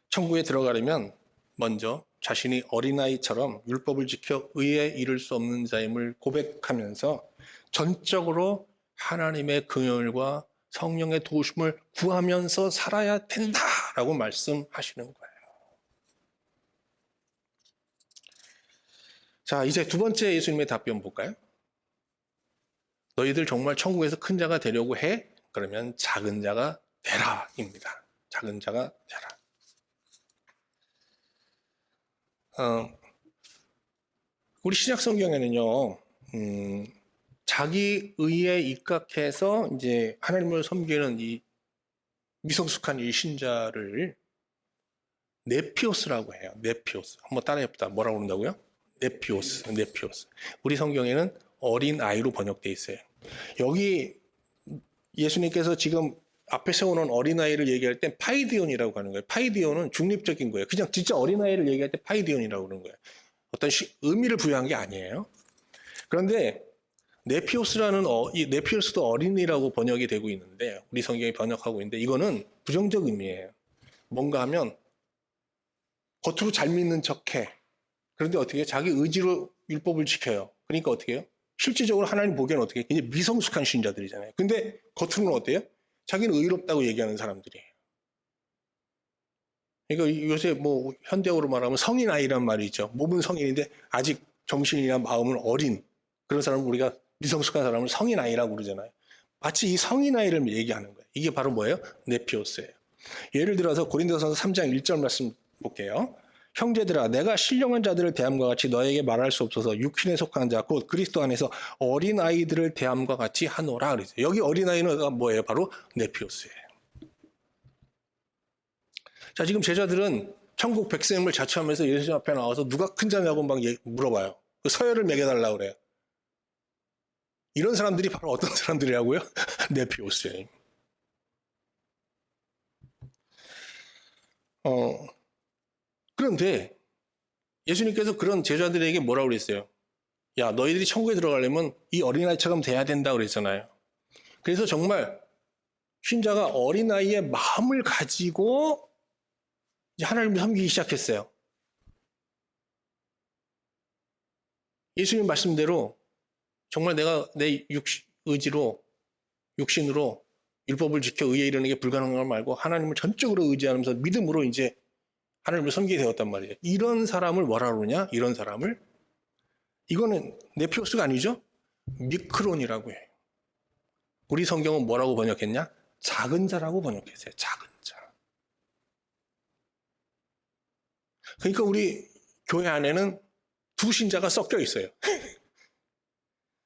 [SPEAKER 1] 천국에 들어가려면 먼저 자신이 어린아이처럼 율법을 지켜 의에 이를 수 없는 자임을 고백하면서 전적으로 하나님의 긍휼과 성령의 도우심을 구하면서 살아야 된다라고 말씀하시는 거예요. 자, 이제 두 번째 예수님의 답변 볼까요? 너희들 정말 천국에서 큰 자가 되려고 해? 그러면 작은 자가 되라입니다. 작은 자가 되라. 우리 신약 성경에는요, 자기 의에 입각해서 이제 하나님을 섬기는 이 미성숙한 이 신자를 네피오스라고 해요. 네피오스. 한번 따라해봅시다. 뭐라고 그런다고요? 네피오스. 우리 성경에는 어린 아이로 번역되어 있어요. 여기 예수님께서 지금 앞에 세우는 어린아이를 얘기할 땐 파이디온이라고 하는 거예요. 파이디온은 중립적인 거예요. 그냥 진짜 어린아이를 얘기할 때 파이디온이라고 그러는 거예요. 어떤 의미를 부여한 게 아니에요. 그런데 네피오스라는 이 네피오스도 어린이라고 번역이 되고 있는데 우리 성경이 번역하고 있는데 이거는 부정적 의미예요. 뭔가 하면 겉으로 잘 믿는 척해. 그런데 어떻게 해요? 자기 의지로 율법을 지켜요. 그러니까 어떻게 해요? 실질적으로 하나님 보기에는 어떻게 해요? 굉장히 미성숙한 신자들이잖아요. 근데 겉으로는 어때요? 자기는 의롭다고 얘기하는 사람들이에요. 그러니까 요새 뭐 현대어로 말하면 성인 아이란 말이 있죠. 몸은 성인인데 아직 정신이나 마음은 어린 그런 사람을 우리가 미성숙한 사람을 성인 아이라고 그러잖아요. 마치 이 성인 아이를 얘기하는 거예요. 이게 바로 뭐예요? 네피오스예요. 예를 들어서 고린도전서 3장 1절 말씀 볼게요. 형제들아 내가 신령한 자들을 대함과 같이 너에게 말할 수 없어서 육신에 속한 자 곧 그리스도 안에서 어린 아이들을 대함과 같이 하노라 그러죠. 여기 어린 아이는 뭐예요? 바로 네피오스예요. 자, 지금 제자들은 천국 백성임을 자처하면서 예수님 앞에 나와서 누가 큰 자냐고 막 물어봐요. 그 서열을 매겨달라고 그래요. 이런 사람들이 바로 어떤 사람들이라고요? 네피오스예요. 그런데 예수님께서 그런 제자들에게 뭐라고 그랬어요? 야, 너희들이 천국에 들어가려면 이 어린아이처럼 돼야 된다고 그랬잖아요. 그래서 정말 신자가 어린아이의 마음을 가지고 이제 하나님을 섬기기 시작했어요. 예수님 말씀대로 정말 내가 내 의지로 육신으로 율법을 지켜 의에 이르는 게 불가능한 걸 말고 하나님을 전적으로 의지하면서 믿음으로 이제 하나님을 섬기게 되었단 말이에요. 이런 사람을 뭐라 그러냐? 이런 사람을 이거는 네피오스가 아니죠? 미크론이라고 해요. 우리 성경은 뭐라고 번역했냐? 작은 자라고 번역했어요. 작은 자. 그러니까 우리 교회 안에는 두 신자가 섞여 있어요.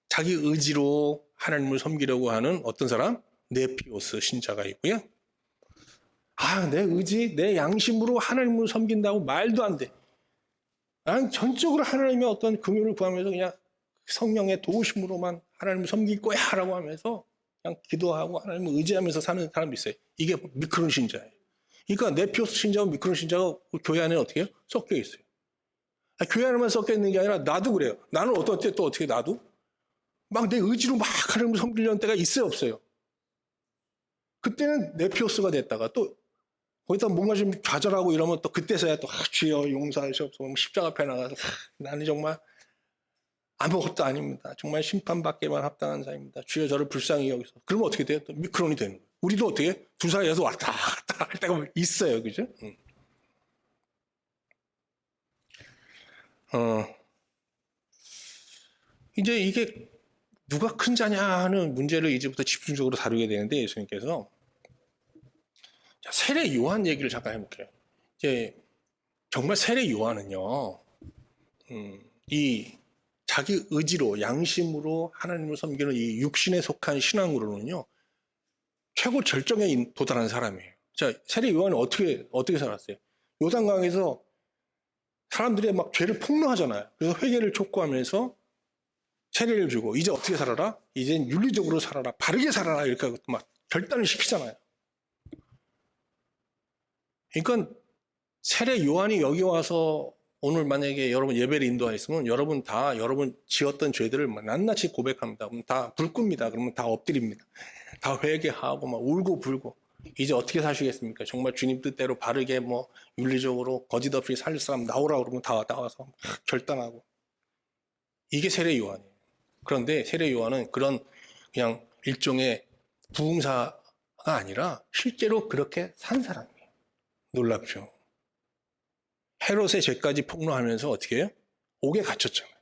[SPEAKER 1] 자기 의지로 하나님을 섬기려고 하는 어떤 사람? 네피오스 신자가 있고요. 내 의지, 내 양심으로 하나님을 섬긴다고 말도 안 돼. 나는 전적으로 하나님의 어떤 긍휼을 구하면서 그냥 성령의 도우심으로만 하나님을 섬길 거야 라고 하면서 그냥 기도하고 하나님을 의지하면서 사는 사람이 있어요. 이게 미크론 신자예요. 그러니까 네피오스 신자와 미크론 신자가 교회 안에 어떻게 해요? 섞여 있어요. 교회 안에만 섞여 있는 게 아니라 나도 그래요. 나는 어떨 때 또 어떻게 나도 막 내 의지로 막 하나님을 섬기려는 때가 있어요, 없어요? 그때는 네피오스가 됐다가 또 거기다 뭔가 좀 좌절하고 이러면 또 그때서야 또 주여 용서하시옵소서 십자가 앞에 나가서 나는 정말 아무것도 아닙니다. 정말 심판받게만 합당한 자입니다. 주여 저를 불쌍히 여기서. 그러면 어떻게 돼요? 또 미크론이 되는 거예요. 우리도 어떻게 두 사이에서 왔다 갔다 할 때가 있어요. 그죠? 이제 이게 누가 큰 자냐 하는 문제를 이제부터 집중적으로 다루게 되는데 예수님께서 세례 요한 얘기를 잠깐 해볼게요. 이제 정말 세례 요한은요, 이 자기 의지로 양심으로 하나님을 섬기는 이 육신에 속한 신앙으로는요 최고 절정에 도달한 사람이에요. 자, 세례 요한은 어떻게 살았어요? 요단강에서 사람들이 막 죄를 폭로하잖아요. 그래서 회개를 촉구하면서 세례를 주고 이제 어떻게 살아라? 이젠 윤리적으로 살아라. 바르게 살아라. 이렇게 막 결단을 시키잖아요. 그러니까 세례 요한이 여기 와서 오늘 만약에 여러분 예배를 인도하였으면 여러분 다 여러분 지었던 죄들을 낱낱이 고백합니다. 그럼 다 불꿉니다. 그러면 다 엎드립니다. 다 회개하고 막 울고 불고 이제 어떻게 사시겠습니까? 정말 주님 뜻대로 바르게 뭐 윤리적으로 거짓 없이 살 사람 나오라 그러면 다 나와서 결단하고 이게 세례 요한이에요. 그런데 세례 요한은 그런 그냥 일종의 부흥사가 아니라 실제로 그렇게 산 사람이에요. 놀랍죠. 헤롯의 죄까지 폭로하면서 어떻게 해요? 옥에 갇혔잖아요.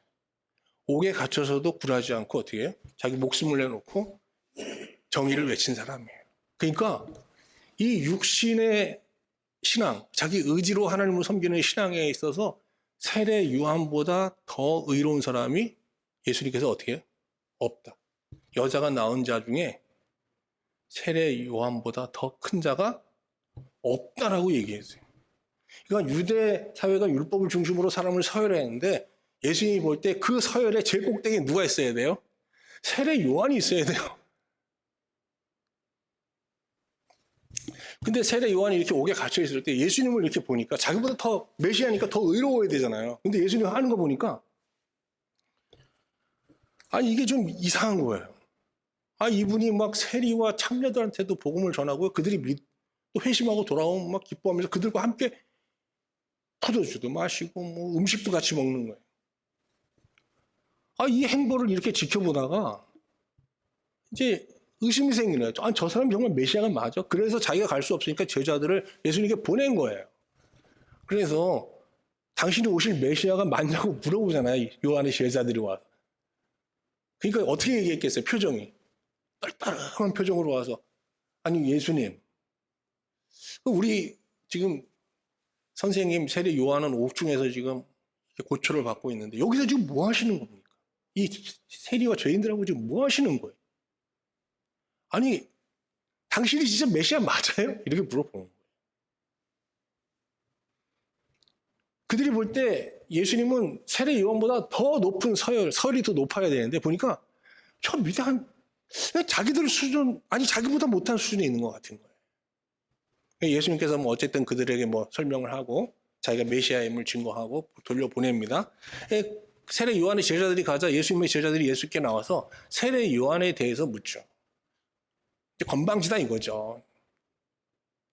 [SPEAKER 1] 옥에 갇혀서도 굴하지 않고 어떻게 해요? 자기 목숨을 내놓고 정의를 외친 사람이에요. 그러니까 이 육신의 신앙, 자기 의지로 하나님을 섬기는 신앙에 있어서 세례 요한보다 더 의로운 사람이 예수님께서 어떻게 해요? 없다. 여자가 낳은 자 중에 세례 요한보다 더 큰 자가 없다라고 얘기했어요. 그러니까 유대 사회가 율법을 중심으로 사람을 서열했는데 예수님이 볼 때 그 서열의 제일 꼭대기에 누가 있어야 돼요? 세례 요한이 있어야 돼요. 근데 세례 요한이 이렇게 옥에 갇혀 있을 때 예수님을 이렇게 보니까 자기보다 더 메시아니까 더 의로워야 되잖아요. 근데 예수님 하는 거 보니까 아니 이게 좀 이상한 거예요. 아 이분이 막 세리와 참녀들한테도 복음을 전하고 그들이 또 회심하고 돌아오면 막 기뻐하면서 그들과 함께 포도주도 마시고 뭐 음식도 같이 먹는 거예요. 아 이 행보를 이렇게 지켜보다가 이제 의심이 생기네요. 아, 저 사람 정말 메시아가 맞아? 그래서 자기가 갈 수 없으니까 제자들을 예수님께 보낸 거예요. 그래서 당신이 오실 메시아가 맞냐고 물어보잖아요. 요한의 제자들이 와서. 그러니까 어떻게 얘기했겠어요? 표정이. 떨떠름한 표정으로 와서 아니 예수님 우리 지금 선생님 세례 요한은 옥중에서 지금 고초를 받고 있는데 여기서 지금 뭐 하시는 겁니까? 이 세리와 죄인들하고 지금 뭐 하시는 거예요? 아니 당신이 진짜 메시아 맞아요? 이렇게 물어보는 거예요. 그들이 볼 때 예수님은 세례 요한보다 더 높은 서열이 더 높아야 되는데 보니까 저 밑에 자기들 수준 아니 자기보다 못한 수준에 있는 것 같은 거예요. 예수님께서 뭐 어쨌든 그들에게 뭐 설명을 하고 자기가 메시아임을 증거하고 돌려보냅니다. 세례 요한의 제자들이 가자 예수님의 제자들이 예수께 나와서 세례 요한에 대해서 묻죠. 건방지다 이거죠.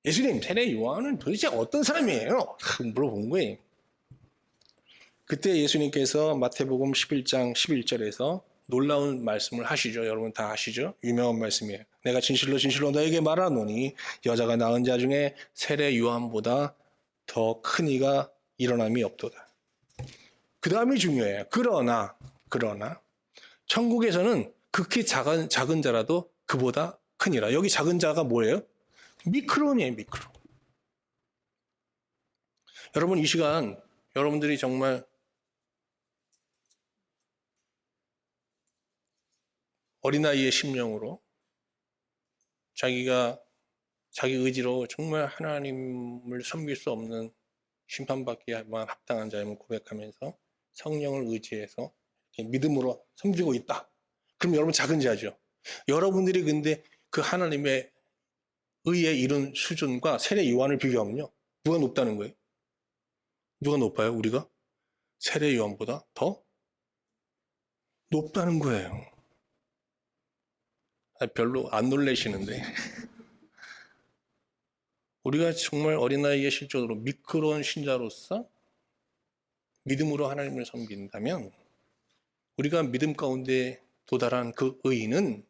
[SPEAKER 1] 예수님 세례 요한은 도대체 어떤 사람이에요? 물어본 거예요. 그때 예수님께서 마태복음 11장 11절에서 놀라운 말씀을 하시죠. 여러분 다 아시죠? 유명한 말씀이에요. 내가 진실로 진실로 너에게 말하노니 여자가 낳은 자 중에 세례 요한보다 더 큰 이가 일어남이 없도다. 그 다음이 중요해요. 그러나 천국에서는 극히 작은 자라도 그보다 크니라. 여기 작은 자가 뭐예요? 미크론이에요. 미크론. 여러분 이 시간 여러분들이 정말 어린아이의 심령으로 자기가 자기 의지로 정말 하나님을 섬길 수 없는 심판받기만 합당한 자임을 고백하면서 성령을 의지해서 믿음으로 섬기고 있다. 그럼 여러분 작은 자죠. 여러분들이 근데 그 하나님의 의에 이룬 수준과 세례 요한을 비교하면요. 누가 높다는 거예요? 누가 높아요? 우리가? 세례 요한보다 더 높다는 거예요. 별로 안 놀라시는데 우리가 정말 어린아이의 실존으로 미끄러운 신자로서 믿음으로 하나님을 섬긴다면 우리가 믿음 가운데 도달한 그 의의는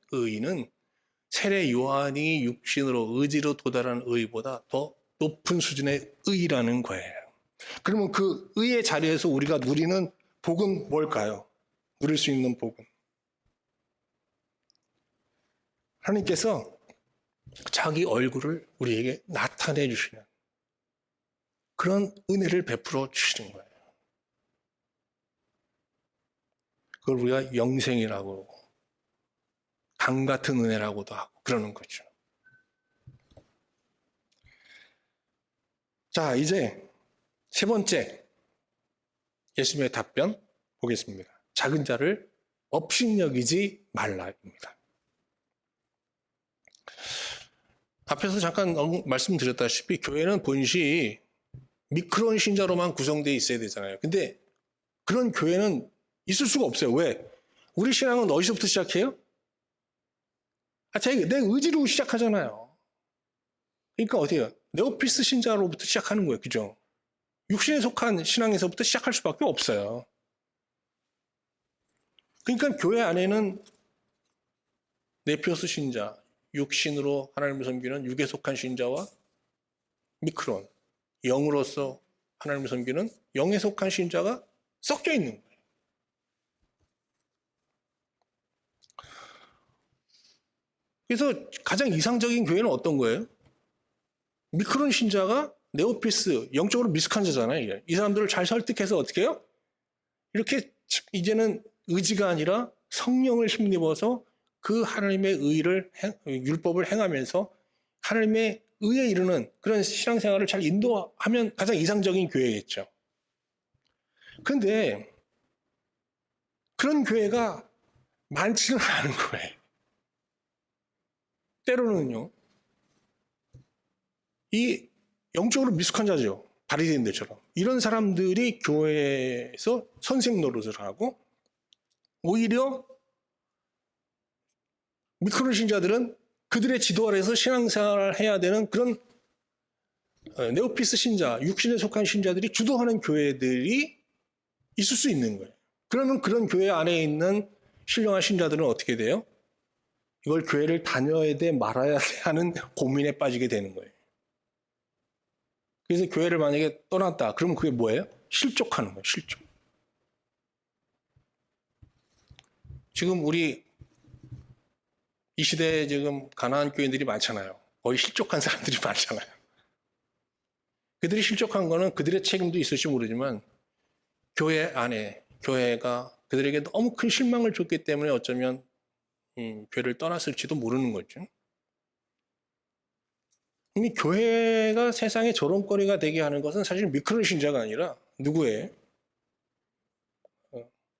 [SPEAKER 1] 세례 요한이 육신으로 의지로 도달한 의의보다 더 높은 수준의 의의라는 거예요. 그러면 그 의의 자리에서 우리가 누리는 복은 뭘까요? 누릴 수 있는 복은 하나님께서 자기 얼굴을 우리에게 나타내 주시는 그런 은혜를 베풀어 주시는 거예요. 그걸 우리가 영생이라고 강 같은 은혜라고도 하고 그러는 거죠. 자, 이제 세 번째 예수님의 답변 보겠습니다. 작은 자를 업신여기지 말라입니다. 앞에서 잠깐 말씀드렸다시피 교회는 본시 미크론 신자로만 구성되어 있어야 되잖아요. 근데 그런 교회는 있을 수가 없어요. 왜? 우리 신앙은 어디서부터 시작해요? 내 의지로 시작하잖아요. 그러니까 어디에요? 네오피스 신자로부터 시작하는 거예요. 그죠? 육신에 속한 신앙에서부터 시작할 수밖에 없어요. 그러니까 교회 안에는 네피오스 신자, 육신으로 하나님을 섬기는 육에 속한 신자와 미크론, 영으로서 하나님을 섬기는 영에 속한 신자가 섞여 있는 거예요. 그래서 가장 이상적인 교회는 어떤 거예요? 미크론 신자가 네오피스, 영적으로 미숙한 자잖아요. 이 사람들을 잘 설득해서 어떻게 해요? 이렇게 이제는 의지가 아니라 성령을 힘입어서 그 하나님의 의를 율법을 행하면서 하나님의 의에 이르는 그런 신앙생활을 잘 인도하면 가장 이상적인 교회겠죠. 그런데 그런 교회가 많지는 않은 거예요. 때로는요. 이 영적으로 미숙한 자죠. 바리새인들처럼. 이런 사람들이 교회에서 선생 노릇을 하고 오히려 미크론 신자들은 그들의 지도 아래서 신앙생활을 해야 되는 그런 네오피스 신자, 육신에 속한 신자들이 주도하는 교회들이 있을 수 있는 거예요. 그러면 그런 교회 안에 있는 신령한 신자들은 어떻게 돼요? 이걸 교회를 다녀야 돼 말아야 돼 하는 고민에 빠지게 되는 거예요. 그래서 교회를 만약에 떠났다. 그러면 그게 뭐예요? 실족하는 거예요. 실족. 지금 우리 이 시대에 지금 가난한 교인들이 많잖아요. 거의 실족한 사람들이 많잖아요. 그들이 실족한 거는 그들의 책임도 있을지 모르지만 교회 안에 교회가 그들에게 너무 큰 실망을 줬기 때문에 어쩌면 교회를 떠났을지도 모르는 거죠. 이미 교회가 세상의 조롱거리가 되게 하는 것은 사실 미크론 신자가 아니라 누구예요?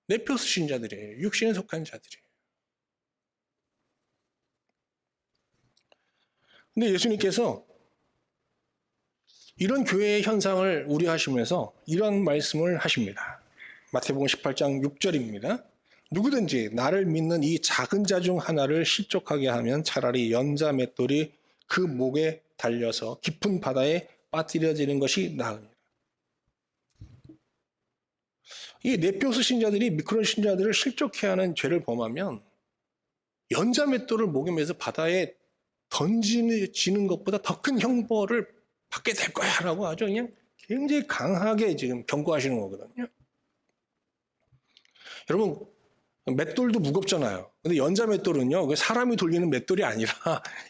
[SPEAKER 1] 네피오스 신자들이에요. 육신에 속한 자들이에요. 근데 예수님께서 이런 교회의 현상을 우려하시면서 이런 말씀을 하십니다. 마태복음 18장 6절입니다. 누구든지 나를 믿는 이 작은 자 중 하나를 실족하게 하면 차라리 연자 맷돌이 그 목에 달려서 깊은 바다에 빠뜨려지는 것이 나으니라. 이 네피오스 신자들이 미크론 신자들을 실족해 하는 죄를 범하면 연자 맷돌을 목에 매서 바다에 던지는 것보다 더 큰 형벌을 받게 될 거야 라고 아주 그냥 굉장히 강하게 지금 경고하시는 거거든요. 여러분 맷돌도 무겁잖아요. 근데 연자 맷돌은요 사람이 돌리는 맷돌이 아니라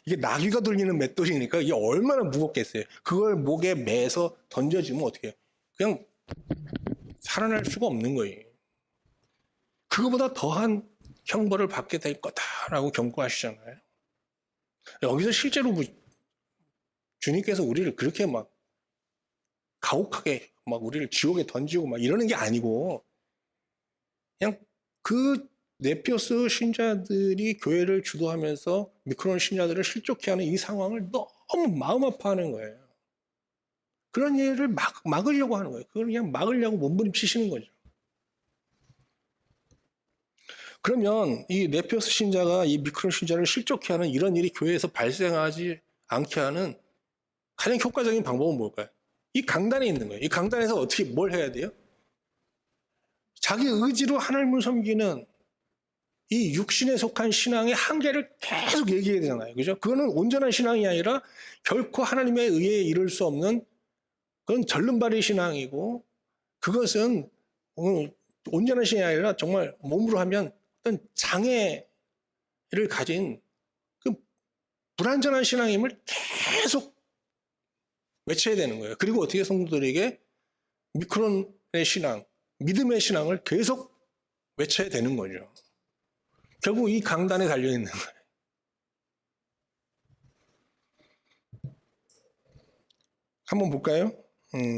[SPEAKER 1] 이게 나귀가 돌리는 맷돌이니까 이게 얼마나 무겁겠어요. 그걸 목에 매서 던져지면 어떻게 해요? 그냥 살아날 수가 없는 거예요. 그거보다 더한 형벌을 받게 될 거다라고 경고하시잖아요. 여기서 실제로 주님께서 우리를 그렇게 막 가혹하게 막 우리를 지옥에 던지고 막 이러는 게 아니고 그냥 그 네피오스 신자들이 교회를 주도하면서 미크론 신자들을 실족해 하는 이 상황을 너무 마음 아파하는 거예요. 그런 일을 막으려고 하는 거예요. 그걸 그냥 막으려고 몸부림치시는 거죠. 그러면 이 네피오스 신자가 이 미크론 신자를 실족케 하는 이런 일이 교회에서 발생하지 않게 하는 가장 효과적인 방법은 뭘까요? 이 강단에 있는 거예요. 이 강단에서 어떻게 뭘 해야 돼요? 자기 의지로 하나님을 섬기는 이 육신에 속한 신앙의 한계를 계속 얘기해야 되잖아요. 그죠? 그거는 온전한 신앙이 아니라 결코 하나님의 의에 이를 수 없는 그건 절름발이 신앙이고, 그것은 온전한 신앙이 아니라 정말 몸으로 하면 어떤 장애를 가진 그 불완전한 신앙임을 계속 외쳐야 되는 거예요. 그리고 어떻게 성도들에게 미크론의 신앙, 믿음의 신앙을 계속 외쳐야 되는 거죠. 결국 이 강단에 달려있는 거예요. 한번 볼까요?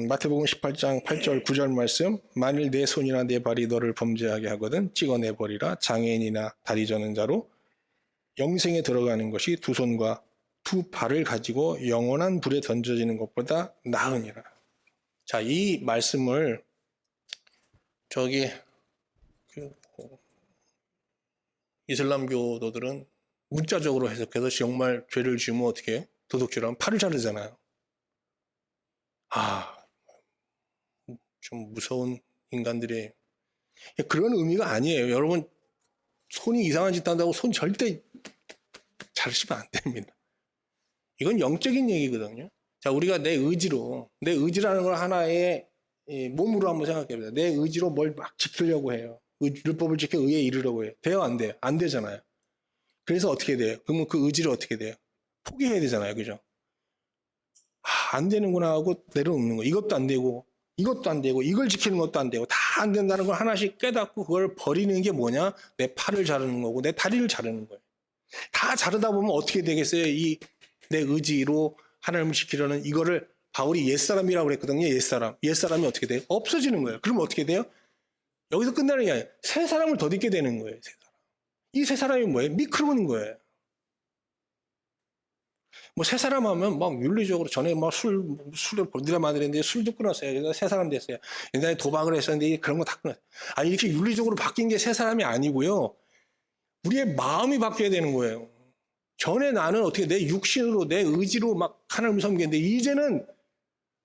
[SPEAKER 1] 마태복음 18장 8절 9절 말씀. 만일 내 손이나 내 발이 너를 범죄하게 하거든 찍어내버리라. 장애인이나 다리 저는 자로 영생에 들어가는 것이 두 손과 두 발을 가지고 영원한 불에 던져지는 것보다 나으니라. 자, 이 말씀을 이슬람 교도들은 문자적으로 해석해서 정말 죄를 지으면 어떻게 해요? 도둑질하면 팔을 자르잖아요. 좀 무서운 인간들이 그런 의미가 아니에요. 여러분, 손이 이상한 짓 한다고 손 절대 자르시면 안 됩니다. 이건 영적인 얘기거든요. 자, 우리가 내 의지라는 걸 하나의 몸으로 한번 생각해봅니다. 내 의지로 뭘 막 지키려고 해요. 율법을 지켜 의에 이르려고 해요. 돼요? 안 돼요? 안 되잖아요. 그래서 어떻게 돼요? 그러면 그 의지를 어떻게 돼요? 포기해야 되잖아요. 그죠? 안 되는구나 하고 내려놓는 거. 이것도 안 되고, 이것도 안 되고, 이걸 지키는 것도 안 되고, 다 안 된다는 걸 하나씩 깨닫고 그걸 버리는 게 뭐냐? 내 팔을 자르는 거고, 내 다리를 자르는 거예요. 다 자르다 보면 어떻게 되겠어요? 이 내 의지로 하나님을 지키려는 이거를 바울이 옛사람이라고 그랬거든요. 옛사람이 어떻게 돼요? 없어지는 거예요. 그러면 어떻게 돼요? 여기서 끝나는 게 아니에요. 새 사람을 덧입게 되는 거예요. 새 사람. 이 새 사람이 뭐예요? 미크로인 거예요. 뭐 새 사람 하면 막 윤리적으로 전에 막 술에 본디라 마늘인데 술도 끊었어요. 그래서 새 사람 됐어요. 옛날에 도박을 했었는데 그런 거 다 끊었어요. 아니, 이렇게 윤리적으로 바뀐 게 새 사람이 아니고요. 우리의 마음이 바뀌어야 되는 거예요. 전에 나는 어떻게 내 육신으로 내 의지로 막 하나님을 섬기는데 이제는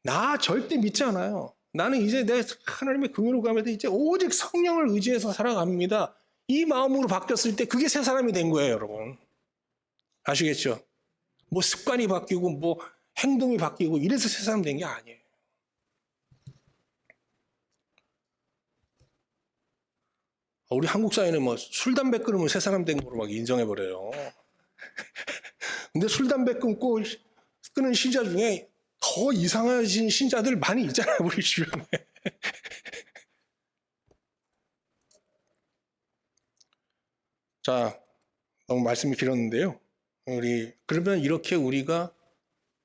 [SPEAKER 1] 나 절대 믿지 않아요. 나는 이제 내 하나님의 긍휼을 구하면서 이제 오직 성령을 의지해서 살아갑니다. 이 마음으로 바뀌었을 때 그게 새 사람이 된 거예요, 여러분. 아시겠죠? 뭐 습관이 바뀌고 뭐 행동이 바뀌고 이래서 새 사람 된 게 아니에요. 우리 한국 사회는 뭐 술, 담배 끊으면 새 사람 된 거로 막 인정해버려요. 근데 술, 담배 끊는 신자 중에 더 이상해진 신자들 많이 있잖아요, 우리 주변에. 자, 너무 말씀이 길었는데요. 그러면 이렇게 우리가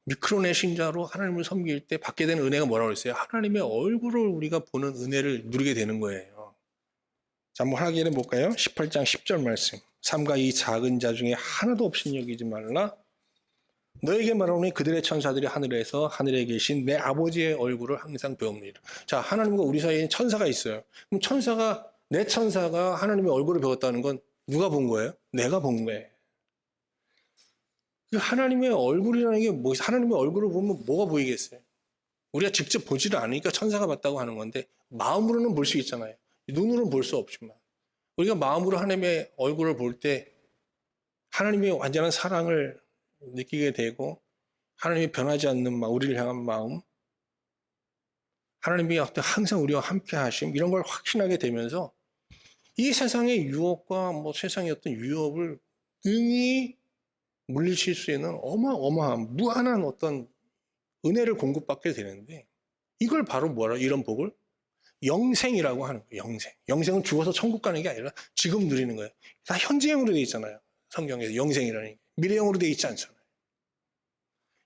[SPEAKER 1] 미크론의 신자로 하나님을 섬길 때 받게 되는 은혜가 뭐라고 했어요? 하나님의 얼굴을 우리가 보는 은혜를 누리게 되는 거예요. 자, 한번 하긴 해볼까요? 18장 10절 말씀. 삼가 이 작은 자 중에 하나도 없인 여기지 말라. 너에게 말하노니 그들의 천사들이 하늘에 계신 내 아버지의 얼굴을 항상 배웁니다. 자, 하나님과 우리 사이에 천사가 있어요. 그럼 내 천사가 하나님의 얼굴을 배웠다는 건 누가 본 거예요? 내가 본 거예요. 하나님의 얼굴이라는 게 뭐, 하나님의 얼굴을 보면 뭐가 보이겠어요? 우리가 직접 보지를 않으니까 천사가 봤다고 하는 건데, 마음으로는 볼 수 있잖아요. 눈으로는 볼 수 없지만. 우리가 마음으로 하나님의 얼굴을 볼 때, 하나님의 완전한 사랑을 느끼게 되고, 하나님이 변하지 않는 우리를 향한 마음, 하나님이 항상 우리와 함께 하심, 이런 걸 확신하게 되면서, 이 세상의 유혹과 세상의 어떤 위협을 능히 물리칠 수 있는 어마어마한 무한한 어떤 은혜를 공급받게 되는데, 이걸 바로 이런 복을 영생이라고 하는 거예요. 영생은 죽어서 천국 가는 게 아니라 지금 누리는 거예요. 다 현재형으로 되어 있잖아요. 성경에서 영생이라는 게 미래형으로 되어 있지 않잖아요.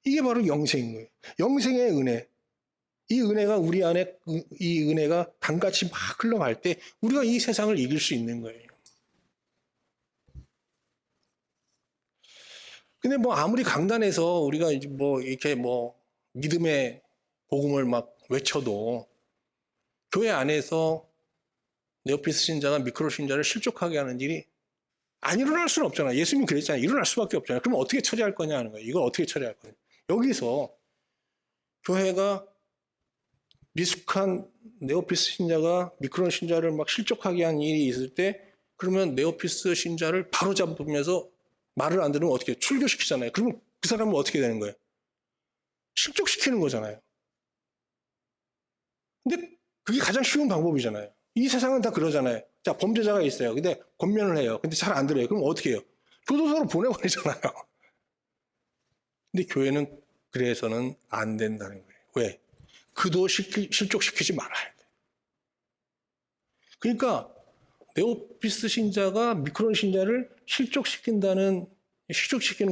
[SPEAKER 1] 이게 바로 영생인 거예요. 영생의 은혜. 이 은혜가 우리 안에, 이 은혜가 강같이 막 흘러갈 때 우리가 이 세상을 이길 수 있는 거예요. 근데 아무리 강단에서 우리가 이렇게 믿음의 복음을 막 외쳐도 교회 안에서 네오피스 신자가 미크로 신자를 실족하게 하는 일이 안 일어날 수는 없잖아요. 예수님이 그랬잖아요. 일어날 수밖에 없잖아요. 그럼 어떻게 처리할 거냐 하는 거예요. 이걸 어떻게 처리할 거냐. 여기서 교회가 미숙한 네오피스 신자가 미크로 신자를 막 실족하게 한 일이 있을 때 그러면 네오피스 신자를 바로 잡으면서 말을 안 들으면 어떻게 해요? 출교시키잖아요. 그러면 그 사람은 어떻게 되는 거예요? 실족시키는 거잖아요. 근데 그게 가장 쉬운 방법이잖아요. 이 세상은 다 그러잖아요. 자, 범죄자가 있어요. 근데 권면을 해요. 근데 잘 안 들어요. 그럼 어떻게 해요? 교도소로 보내버리잖아요. 근데 교회는 그래서는 안 된다는 거예요. 왜? 그도 실족시키지 말아야 돼. 그러니까 네오피스 신자가 미크론 신자를 실족시키는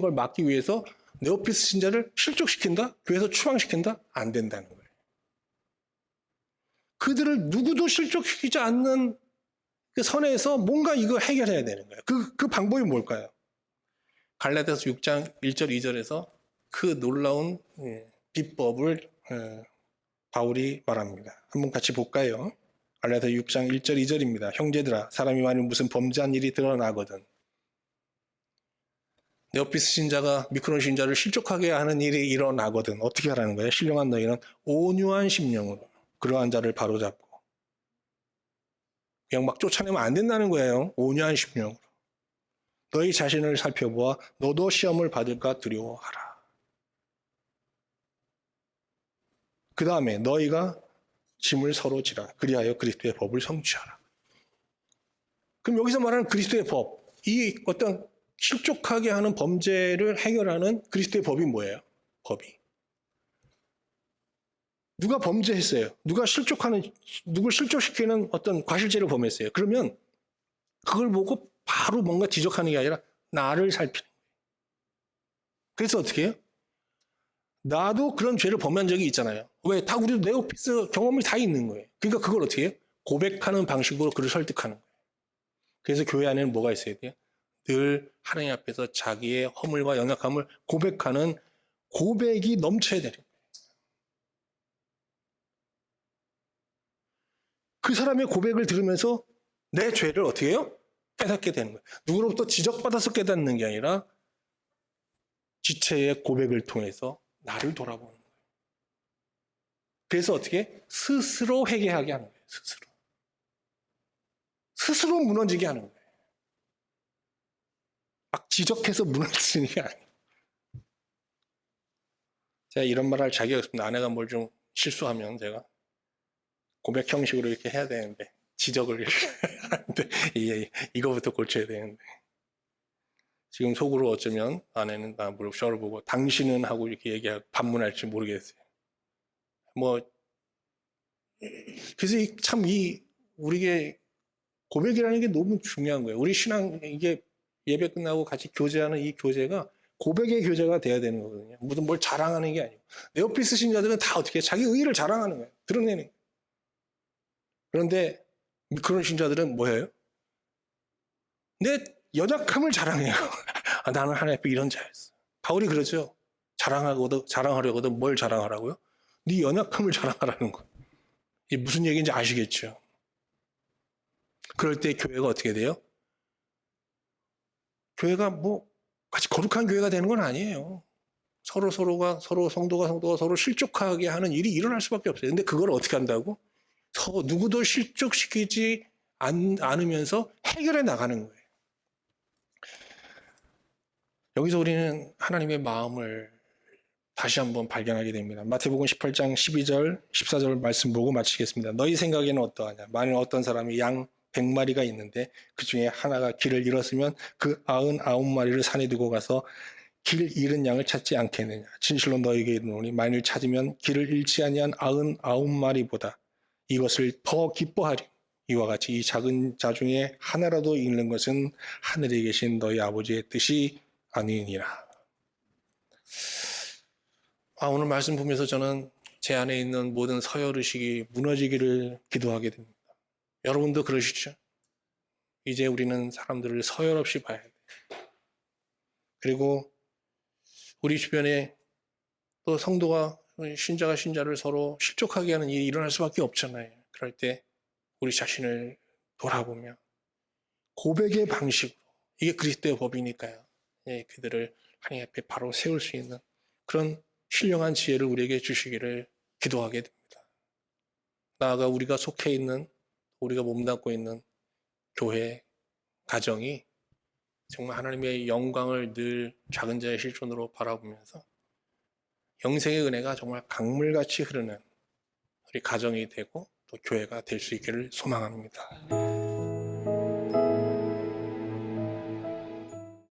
[SPEAKER 1] 걸 막기 위해서 네오피스 신자를 실족시킨다? 교회에서 추방시킨다? 안 된다는 거예요. 그들을 누구도 실족시키지 않는 그 선에서 뭔가 이거 해결해야 되는 거예요. 그 방법이 뭘까요? 갈라디아서 6장 1절 2절에서 그 놀라운 비법을 바울이 말합니다. 한번 같이 볼까요? 갈라디아서 6장 1절 2절입니다. 형제들아, 사람이 만일 무슨 범죄한 일이 드러나거든 네오피스 신자가 미크론 신자를 실족하게 하는 일이 일어나거든 어떻게 하라는 거예요? 신령한 너희는 온유한 심령으로 그러한 자를 바로잡고 그냥 막 쫓아내면 안 된다는 거예요. 온유한 심령으로 너희 자신을 살펴보아 너도 시험을 받을까 두려워하라. 그 다음에 너희가 짐을 서로 지라 그리하여 그리스도의 법을 성취하라. 그럼 여기서 말하는 그리스도의 법, 이 어떤 실족하게 하는 범죄를 해결하는 그리스도의 법이 뭐예요? 법이. 누가 범죄했어요? 누굴 실족시키는 어떤 과실죄를 범했어요. 그러면 그걸 보고 바로 뭔가 지적하는 게 아니라 나를 살피는 거예요. 그래서 어떻게 해요? 나도 그런 죄를 범한 적이 있잖아요. 왜? 다 우리도 네오피스 경험이 다 있는 거예요. 그러니까 그걸 어떻게 해요? 고백하는 방식으로 그를 설득하는 거예요. 그래서 교회 안에는 뭐가 있어야 돼요? 늘 하나님 앞에서 자기의 허물과 연약함을 고백하는 고백이 넘쳐야 되는 거예요. 그 사람의 고백을 들으면서 내 죄를 어떻게 해요? 깨닫게 되는 거예요. 누구로부터 지적받아서 깨닫는 게 아니라 지체의 고백을 통해서 나를 돌아보는 거예요. 그래서 어떻게? 스스로 회개하게 하는 거예요. 스스로 무너지게 하는 거예요. 막 지적해서 무너지는 게 아니에요. 제가 이런 말 할 자격이 없습니다. 아내가 뭘 좀 실수하면 제가 고백 형식으로 이렇게 해야 되는데 지적을 이렇게 하는데 이거부터 고쳐야 되는데 지금 속으로 어쩌면 아내는 나 무릎 저를 보고 당신은 하고 이렇게 얘기하고 반문할지 모르겠어요. 뭐 그래서 우리게 고백이라는 게 너무 중요한 거예요. 우리 신앙 이게 예배 끝나고 같이 교제하는 이 교제가 고백의 교제가 돼야 되는 거거든요. 무슨 뭘 자랑하는 게 아니고 네오피스 신자들은 다 어떻게 자기 의의를 자랑하는 거예요. 드러내는 거예요. 그런데 그런 신자들은 뭐예요? 내 연약함을 자랑해요. 아, 나는 하나님 앞에 이런 자였어. 바울이 그러죠. 자랑하려거든 뭘 자랑하라고요? 네 연약함을 자랑하라는 거. 이게 무슨 얘기인지 아시겠죠? 그럴 때 교회가 어떻게 돼요? 교회가 뭐 같이 거룩한 교회가 되는 건 아니에요. 서로 성도가 서로 실족하게 하는 일이 일어날 수밖에 없어요. 근데 그걸 어떻게 한다고? 누구도 실족시키지 않으면서 해결해 나가는 거예요. 여기서 우리는 하나님의 마음을 다시 한번 발견하게 됩니다. 마태복음 18장 12절, 14절 말씀 보고 마치겠습니다. 너희 생각에는 어떠하냐? 만일 어떤 사람이 양 100마리가 있는데 그 중에 하나가 길을 잃었으면 그 99마리를 산에 두고 가서 길 잃은 양을 찾지 않겠느냐? 진실로 너희에게 이르노니 만일 찾으면 길을 잃지 아니한 99마리보다 이것을 더 기뻐하리. 이와 같이 이 작은 자 중에 하나라도 잃는 것은 하늘에 계신 너희 아버지의 뜻이 아니니라. 오늘 말씀 보면서 저는 제 안에 있는 모든 서열의식이 무너지기를 기도하게 됩니다. 여러분도 그러시죠? 이제 우리는 사람들을 서열 없이 봐야 돼. 그리고 우리 주변에 또 성도가 신자가 신자를 서로 실족하게 하는 일이 일어날 수밖에 없잖아요. 그럴 때 우리 자신을 돌아보며 고백의 방식으로, 이게 그리스도의 법이니까요. 예, 그들을 하나님 앞에 바로 세울 수 있는 그런 신령한 지혜를 우리에게 주시기를 기도하게 됩니다. 나아가 우리가 속해 있는, 우리가 몸담고 있는 교회, 가정이 정말 하나님의 영광을 늘 작은 자의 실존으로 바라보면서 영생의 은혜가 정말 강물같이 흐르는 우리 가정이 되고 또 교회가 될 수 있기를 소망합니다.